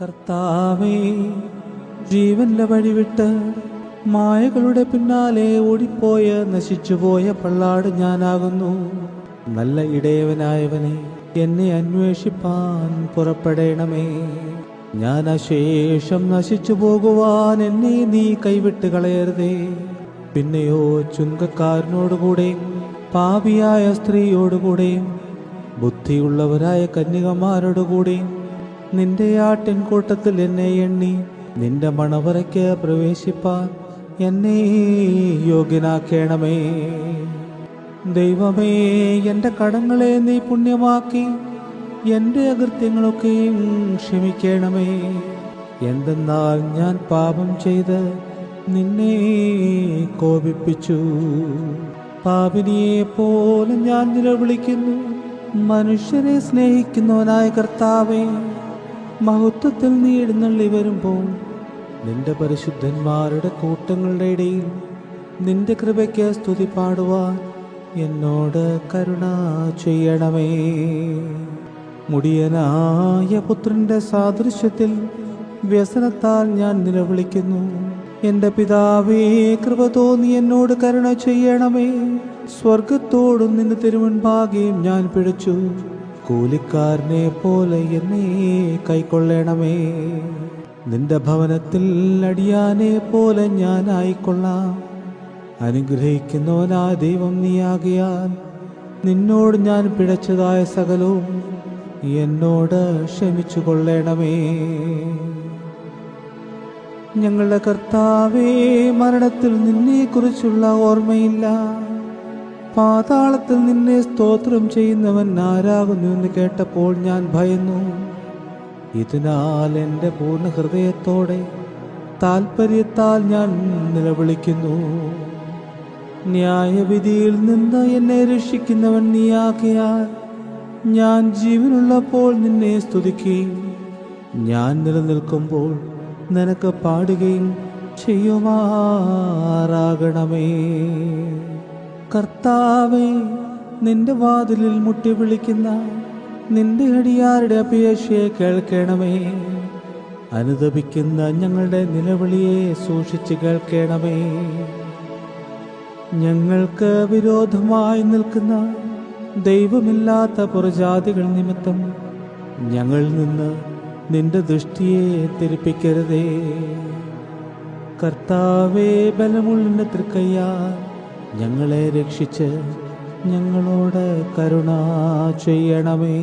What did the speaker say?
കർത്താവേ, ജീവന്റെ വഴിവിട്ട് മായകളുടെ പിന്നാലെ ഓടിപ്പോയ നശിച്ചുപോയ പള്ളാട് ഞാനാകുന്നു. നല്ല ഇടയവനായവനെ, എന്നെ അന്വേഷിപ്പാൻ പുറപ്പെടണമേ. ഞാൻ അശേഷം നശിച്ചു പോകുവാൻ എന്നെ നീ കൈവിട്ട് കളയരുതേ. പിന്നെയോ ചുങ്കക്കാരനോടുകൂടെയും പാപിയായ സ്ത്രീയോടുകൂടെയും ബുദ്ധിയുള്ളവരായ കന്യകമാരോടുകൂടെയും നിന്റെ ആട്ടിൻകൂട്ടത്തിൽ എന്നെ എണ്ണി നിന്റെ മണവറയ്ക്ക് പ്രവേശിപ്പാൻ എന്നെ യോഗ്യനാക്കണമേ. ദൈവമേ, എൻ്റെ കടങ്ങളെ നീ പുണ്യമാക്കി എൻ്റെ അകൃത്യങ്ങളൊക്കെയും ക്ഷമിക്കണമേ. എന്തെന്നാൽ ഞാൻ പാപം ചെയ്ത് നിന്നെ കോപിപ്പിച്ചു. പാപിനിയെ പോലെ ഞാൻ നിലവിളിക്കുന്നു. മനുഷ്യരെ സ്നേഹിക്കുന്നവനായ കർത്താവേ, മഹത്വത്തിൽ നീ എഴുന്നള്ളി വരുമ്പോൾ നിന്റെ പരിശുദ്ധന്മാരുടെ കൂട്ടങ്ങളുടെ ഇടയിൽ നിന്റെ കൃപയ്ക്ക് സ്തുതി പാടുവാൻ എന്നോട് കരുണ ചെയ്യണമേ. മുടിയനായ പുത്രന്റെ സാദൃശ്യത്തിൽ വ്യസനത്താൽ ഞാൻ നിലവിളിക്കുന്നു. എൻ്റെ പിതാവേ, കൃപ തോന്നി എന്നോട് കരുണ ചെയ്യണമേ. സ്വർഗത്തോടും നിന്റെ തിരുമുൻപാകെയും ഞാൻ പിടിച്ചു. കൂലിക്കാരനെ പോലെ എന്നെ കൈക്കൊള്ളണമേ. നിന്റെ ഭവനത്തിൽ അടിയാനെ പോലെ ഞാൻ ആയിക്കൊള്ളാം. അനുഗ്രഹിക്കുന്നവനായ ദൈവം നീയാകിയാൽ നിന്നോട് ഞാൻ പിഴച്ചതായ സകലവും എന്നോട് ക്ഷമിച്ചു കൊള്ളണമേ. ഞങ്ങളുടെ കർത്താവേ, മരണത്തിൽ നിന്നെക്കുറിച്ചുള്ള ഓർമ്മയില്ല. പാതാളത്തിൽ നിന്നെ സ്തോത്രം ചെയ്യുന്നവൻ ആരാകുന്നു എന്ന് കേട്ടപ്പോൾ ഞാൻ ഭയന്നു. ഇതിനാൽ എൻ്റെ പൂർണ്ണ ഹൃദയത്തോടെ താൽപര്യത്താൽ ഞാൻ നിലവിളിക്കുന്നു. ന്യായവിധിയിൽ നിന്ന് എന്നെ രക്ഷിക്കുന്നവൻ നീയാകിയാൽ ഞാൻ ജീവനുള്ളപ്പോൾ നിന്നെ സ്തുതിക്കുകയും ഞാൻ നിലനിൽക്കുമ്പോൾ നിനക്ക് പാടുകയും ചെയ്യുമാറാകണമേ. കർത്താവേ, നിന്റെ വാതിലിൽ മുട്ടി വിളിക്കുന്ന നിന്റെ അടിയാരുടെ അപേക്ഷയെ കേൾക്കണമേ. അനുതപിക്കുന്ന ഞങ്ങളുടെ നിലവിളിയെ സൂക്ഷിച്ച് കേൾക്കണമേ. ഞങ്ങൾക്ക് വിരോധമായി നിൽക്കുന്ന ദൈവമില്ലാത്ത പുറജാതികൾ നിമിത്തം ഞങ്ങളിൽ നിന്ന് നിന്റെ ദൃഷ്ടിയെ തിരിപ്പിക്കരുതേ. കർത്താവേ, ബലമുള്ള തൃക്കയ്യാൽ ഞങ്ങളെ രക്ഷിച്ച് ഞങ്ങളോട് കരുണ ചെയ്യണമേ.